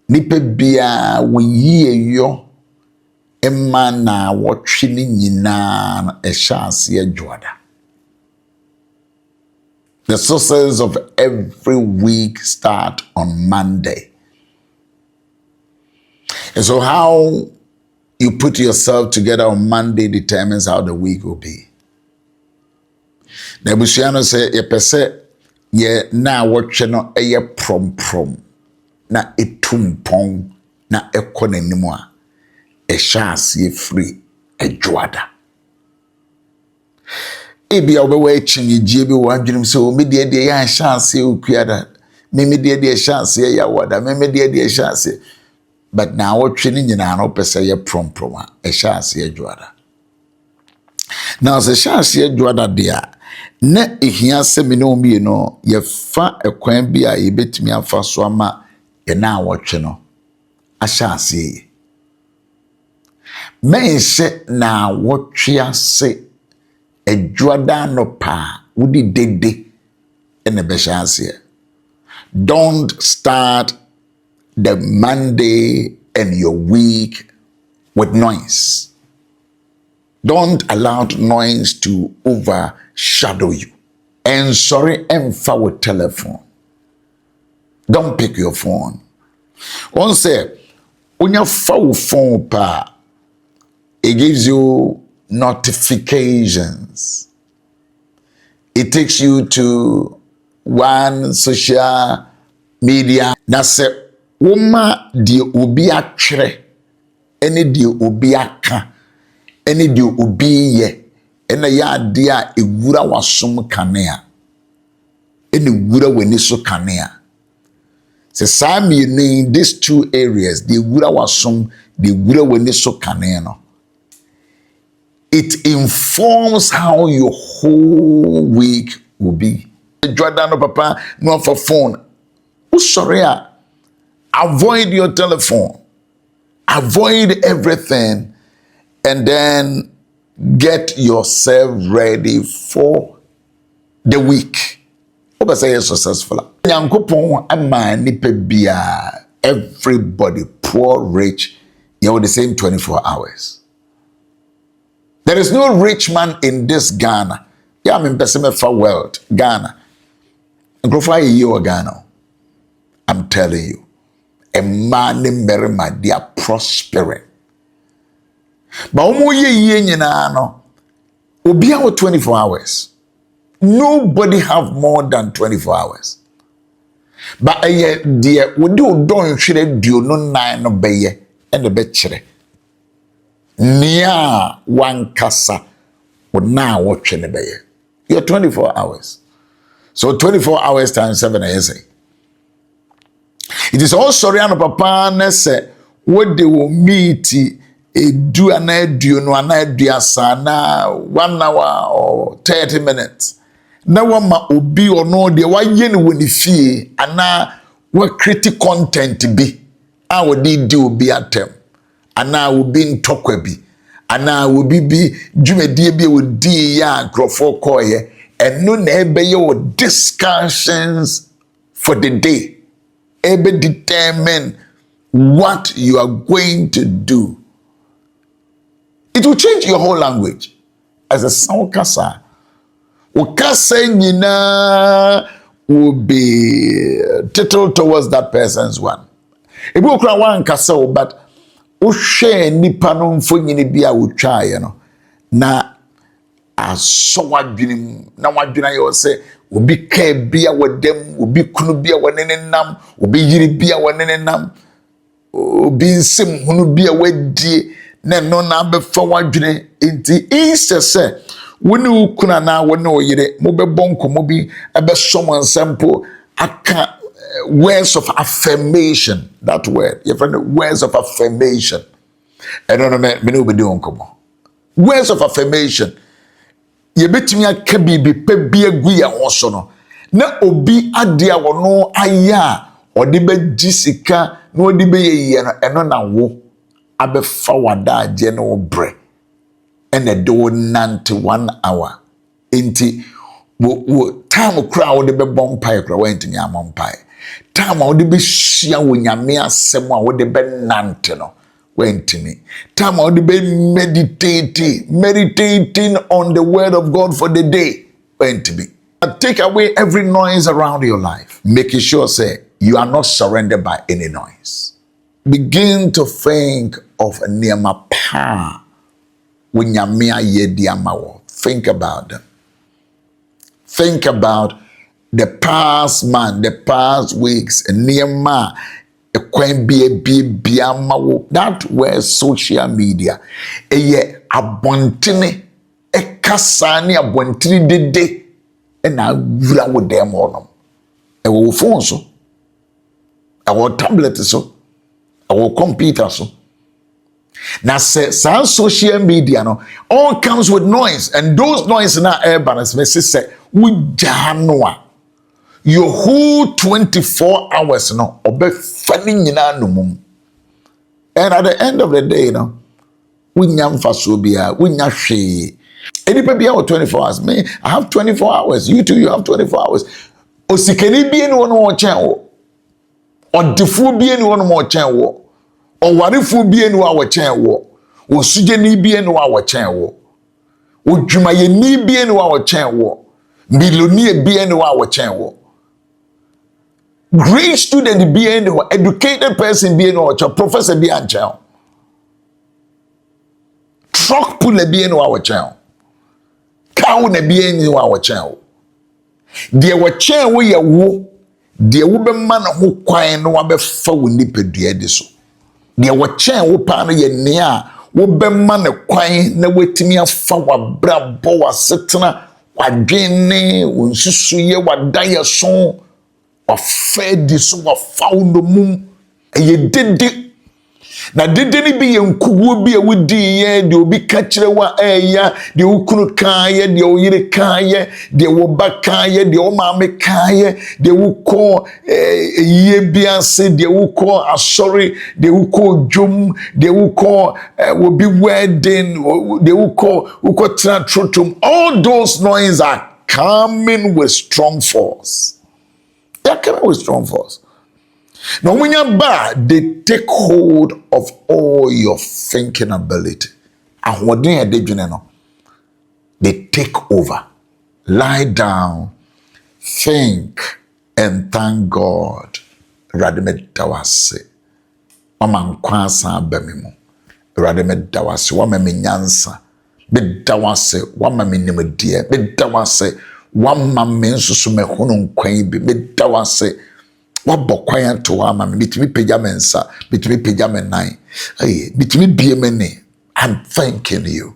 nipa bia wo yie yo emma na wotwe ni nyina ehyanse adwoada. The sources of every week start on Monday. And so how you put yourself together on Monday determines how the week will be. The Busiano say, ye pese, ye na watch no eye prom, na etumpong, na ekone nimwa, e chance ye free, e joada. Ebi a obewe chinyi jiebi wadwenem se o me de ya chance o kuada me de chance ya wada me de chance but na wotwe ni nyina no pese ye prom a chance ya joada. Now the chance ya joada dia na ehia se me no mi no ye fa ekwan bi a ye betimi afa so ama ye na wotwe no a chance ye me se na wotwe ase Edwada no pa wudi dede ene beshanse. Don't start the Monday and your week with noise. Don't allow noise to overshadow you. And sorry, emfa with telephone. Don't pick your phone. One say, when you phone pa, it gives you notifications. It takes you to one social media. That's a woman di obi atwere ene di obi aka ene di obi ye ene ya ade a ewura wasom kanea ene wura wani so kanea. Se sami in these two areas, the ewura wasom, the wura wani so kanea no. It informs how your whole week will be. Jordan, papa, no for phone. Oh, sorry. Avoid your telephone. Avoid everything. And then get yourself ready for the week. Hope I say you're successful. Everybody, poor, rich, you have the same 24 hours. There is no rich man in this Ghana. Yeah, I'm in Bessemer world, Ghana. Ghana. I'm telling you, a man in Merima, they are prospering. But obi have 24 hours. Nobody have more than 24 hours. But dear, we don't share do no nine no beye and the betchere. Nia one kasa would now watch in the bay. You're 24 hours. So 24 hours times 7 years. It is also Rihanna Papa Nesse what they will meet do an edu no an sana 1 hour or 30 minutes. Now one ma obi or no de why yen when fee and now what critic content be. I would do be at them. And now will be in Tokwebi. And now will be Jumedie with D ya Crawford Koye. And no neighbor your discussions for the day. Able determine what you are going to do. It will change your whole language. As a sound kasa. Ukasa nyina will be titled towards that person's one. If you cry one kasa, but o share nipa no mfonyini bia wo twae no na aso wadwenem na wadwena ye se obi ka bia wadam obi kunu bia wanenenam obi yiri bia wanenenam obi nsem hunu bia wadie na no na befa wadwene enti inse se woni ukuna na woni oyire mo bebɔ nkomo bi abesom nsampo aka words of affirmation. That word, your friend, words of affirmation. I don't know, me no be doing come on. Words of affirmation. You bet me a kabi pe bi agu ya woso no. Na obi ade a wono aya odi be jisika na odi be ye no eno na wo abefa wada agye no bre. Ene do 91 hour. Enti wo time crowd de be bompai kra went ni amompai. Time I would be shia when Yamia Sema would be nantino. Went to me. Time I would be meditating on the word of God for the day. Went to me. Take away every noise around your life. Making sure, say, you are not surrendered by any noise. Begin to think of a Nehemiah pa when Yamia Yediamawo. Think about them. Think about the past month, the past weeks, and Nehemiah. That were social media. Eye abontene ekasani abontene dede na wura wo dem honom. Ewo phone so. Ewo tablet so. Ewo computer so. Now say social media no all comes with noise, and those noise na balance me say we janoa. Your whole 24 hours no obe fani nyina no mum. And at the end of the day no we nyam faso bia we nya hwe. Any bia 24 hours. Me I have 24 hours. You too, you have 24 hours. Osikani bia ni wono wo chen wo. Odefo bia ni wono mo chen wo. Owarefo bia ni wo chen wo. Osujeni bia ni wo chen wo. Odwumayeni bia ni wo chen wo. Milonie bia ni wo chen wo. Great student being or educated person being or professor being child. Truck puller being our child. Cow ne being our child. There were chair we a wo. There will be man who quiet no one before we nip a so. There were chair who pan ye near. Wo be man a quiet na wait me a fawa bra boa setna. Wa gene, unsusuye, wa daya son. Fed so found the moon, and you did it. Now, did any be in Kubi with the they will be catching one air, the Ukunukaya, the Oyirikaya, the Wabakaya, the Omamekaya, they will call Yebiase, they will call Asori, they will call Jum, they will call will be wedding, they will call Ukotratrotum. All those noises are coming with strong force. They are coming with strong force. Now, when you're bad, they take hold of all your thinking ability. And what they do, they take over. Lie down, think, and thank God. Radime dawase. Mama nkwansa bemimu. Radime dawase. Wama minyansa. Bedawase. Wama minimedie. Bedawase. Wama mensusu mehono nkwan bi. Bedawase. Wabokwa to wama bitimi pejamensa. Bitimi pejamenai. Hey, bitimi biemene. I'm thanking you.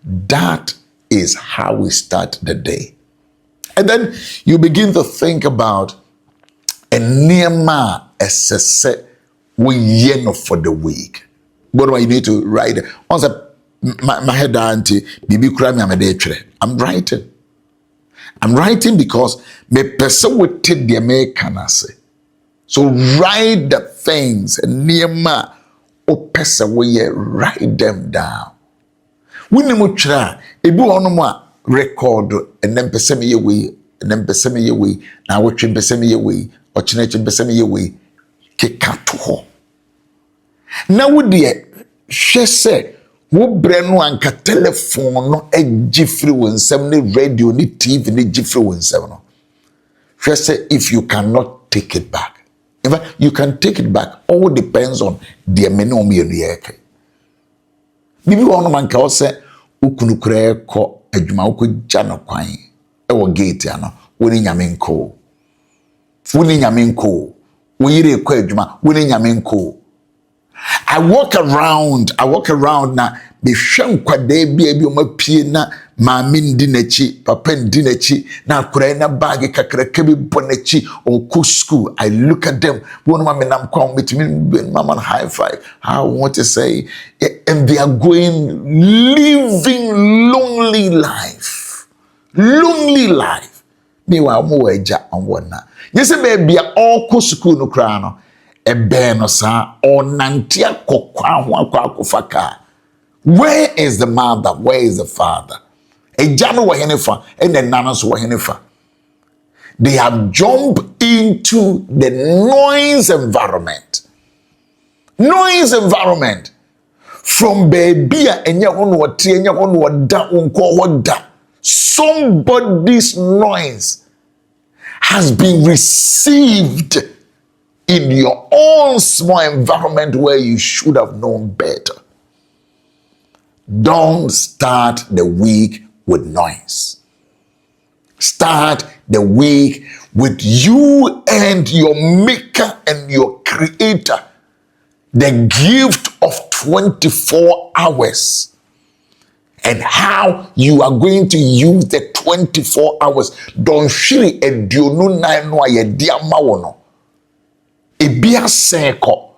That is how we start the day. And then you begin to think about a Nehemiah essay we for the week. But what you need to write on my head auntie bibi kura I'm writing. I'm writing because me person will take the American say. So write the things and Nehemiah o person will write them down. We need to try. Ebu onomwa record and then person me we and then person me we now we train person me we or chineke person me we keka to ho. Now we dey she say wo bre no anka telephone no agifri wonsem ne radio ne TV ne gifri wonsem no. She say if you cannot take it back. In fact, you can take it back. All depends on the menomi and the eke. Bibi wono man ka o se ukunukure ko adwuma wo jano kwan e wo gate ano woni nyame nko wo yire ko adwuma woni nyame nko. I walk around na be hwe nkwade bia bi o mapie na maami ndi nachi papa ndi nachi na akura na bag kakraka bi bonachi on ko school. I look at them one mama nam kwa metimi mama high five. I want to say and they are living lonely life me wa mo eja onwona yese baby all ko school no kra no ebe no sa onantia kokwa ho akofaka. Where is the mother? Where is the father? Ejano wa henefa and the nanas wa henefa. They have jumped into the noise environment. Noise environment. From baby somebody's noise has been received in your own small environment where you should have known better. Don't start the week with noise. Start the week with you and your maker and your creator. The gift of 24 hours. And how you are going to use the 24 hours. Don't shiri edionu na no ayedia mawono. Ebia seko.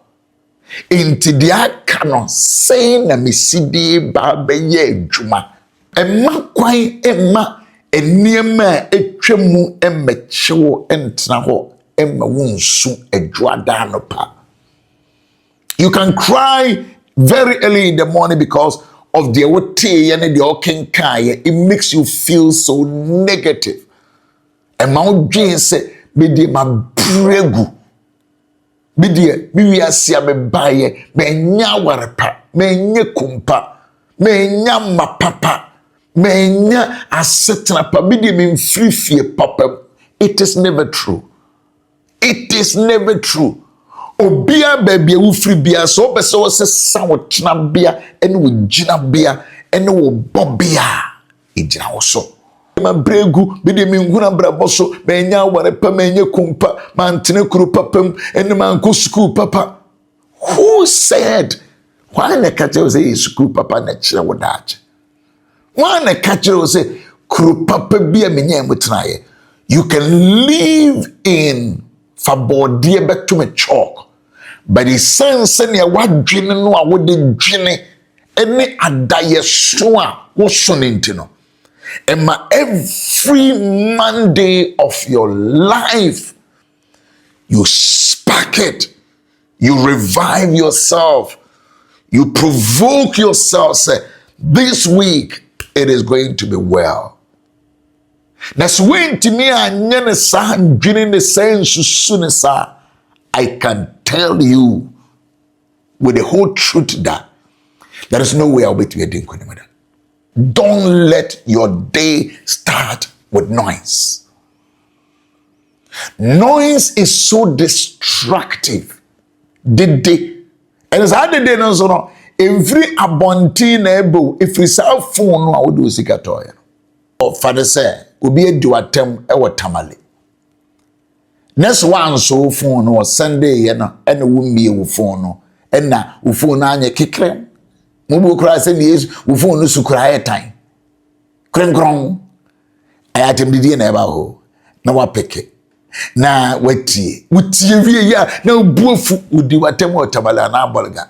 Inti dia kano say na misidi ba beye adwuma. Emma kwan emma eniema etwemu emmechewo entna ho emma wonsu adwada no pa. You can cry very early in the morning because of the ote and the okenkai. It makes you feel so negative. And my dream say, "Bidi ma bregu, bidi mi wiasia me baye, me nya warepa, me nye kumpa, me nya mapapa, me nya asetna pa, bidi mi mfrifie papa." It is never true. It is never true. Obia baby wu free bia so be so se sound tena bia ene wo gina bia ene wo bobia e gina wo so ma bregu be de minhuna brabo so me nya ware pa me nya kumpa man tene kuru papam ene man ko school papa. Who said why na catch you say school papa na kire wo daach? Why na catch you say kuru papa bia me nya mutena ye? You can live in fabodie beto me chalk. But the sense in your what dreaming no a would dreaming any adaye soa was son intino. And my every Monday of your life, you spark it, you revive yourself, you provoke yourself, say, this week it is going to be well. That's when to me and dreaming the sense soon sir. I can tell you with the whole truth that there is no way I'll be to be a. Don't let your day start with noise. Noise is so destructive. The day, and as I did no so every abonti na ebo if we sell phone no I would do sikatoya. Or father say, "Ubi e do atem e wo tamale." Next one so phone no Sunday ye no ene wo mie wo phone no ena wo phone anye kekre mo bo kra se ni wo phone no su kra time krenkron ayatem didi na eba ho na wa peke na watie wie ya na buafu udi watem otabala na abolga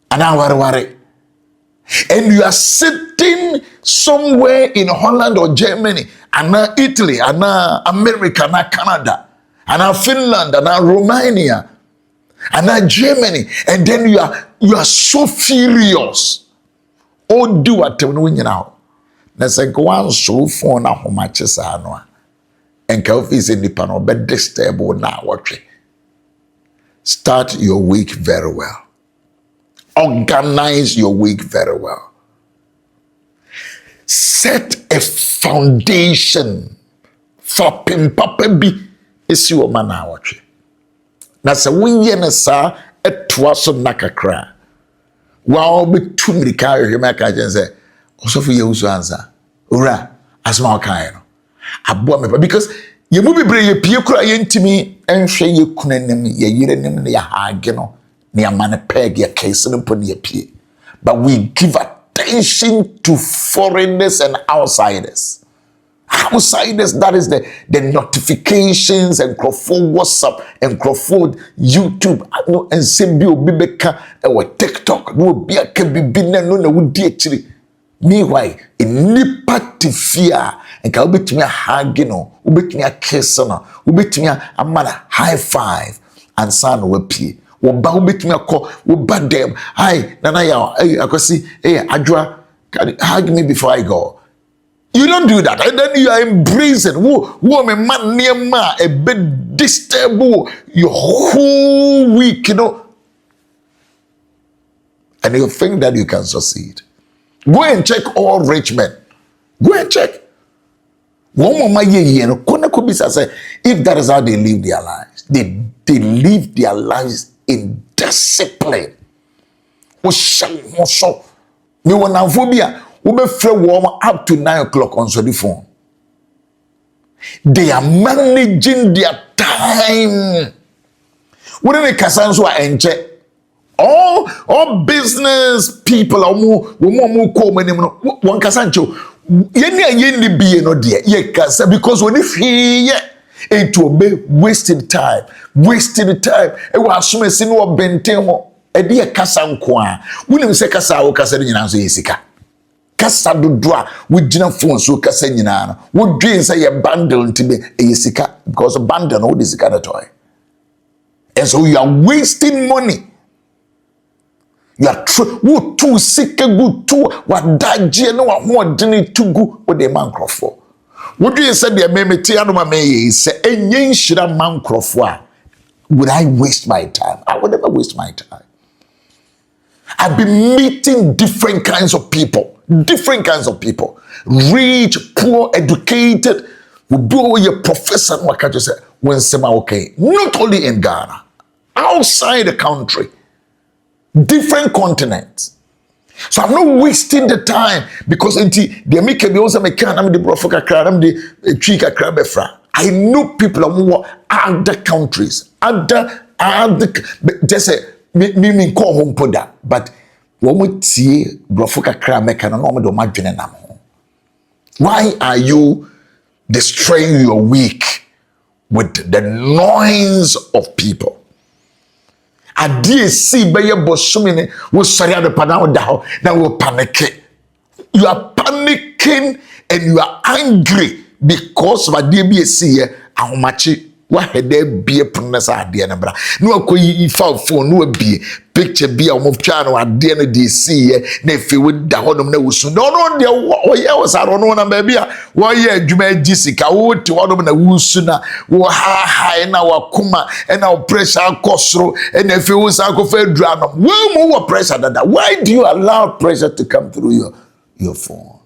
ana ware and you are sitting somewhere in Holland or Germany, and Italy, and America, and Canada, and Finland, and Romania, and Germany, and then you are so furious. Oh, do what you know. Let's say go on so phone na how much is anwa. And office in the panel, but disturb now watching. Start your week very well. Organize your week very well. Set a foundation for pimpapa bi esi wo mana awotwe. Na se wonye ne sa etwa so nakakra. Wa obetu mirika hwema ka je se osofu Owusu Ansah. Ora asma kan no. Abo me because ye mu bebre ye pie kura ye ntimi enhwe ye kunanem ye yirenem ne ya haage no. But we give attention to foreigners and outsiders. Outsiders, that is the notifications and Crawford WhatsApp and Crawford YouTube and Sembio Bibeka or TikTok. No be a kabibina no would actually. Meanwhile, in nipa to fear and can be to me a hagino, ubit me a kiss on, ubit me a man a high five and son will pee. Woba ubetumi akọ woba dem hi nana ya I go see adwa hug me before I go. You don't do that. And then you are embracing. Who am a man near ma, a bit disturbed your whole week, you know. And you think that you can succeed. Go and check all rich men. Go and check. If that is how they live their lives, they live their lives in discipline. Me want phobia. We be warm up to 9 o'clock on the phone. They are managing their time. What do they kasanso enche? All business people are more one kasancho. Yeni be no dear. Ye kasa because when if he it will be wasted time. Wasted time. E wa sume sinu wa bentemo. E dia kasa nkwa. Wuni se kasa wo kasa nyina so yesika. Kasa dodua we gina phone so kasa nyina no. Wo dwen say ye bundle ntibe yesika because bundle no this kind of toy. And so you are wasting money. You are who too sick good too what daje no what didn't too good what the man crofo. Would you say the memetiano may say enyen shira man crofo? Would I waste my time? I would never waste my time. I've been meeting different kinds of people. Different kinds of people. Rich, poor, educated. Will do your professor. What can you say? When sema okay. Not only in Ghana, outside the country, different continents. So I'm not wasting the time because they make me also make the brofoka crab, the chika crab fra. I know people who are other countries, other just say me call home poda, but when we see brofoka crab make an normal do margin. Why are you destroying your week with the noise of people? Adie si beye bosumine wo sori adepada oda na wo panic. You are panicking and you are angry because of adie bi esi ye ahomachi wa hede bie pronesa adie na bra no akoyi ifa phone no bie picture bia o mo twa no adie no de esi ye na efe wo da hodom na wusu no de wo ye wo saro no na ba bia wo ye adwuma gisika wo ti hodom na wusu na wo ha na wakoma na pressure kosro na efe wo sa ko fa dura no wo mo pressure dada. Why do you allow pressure to come through your phone?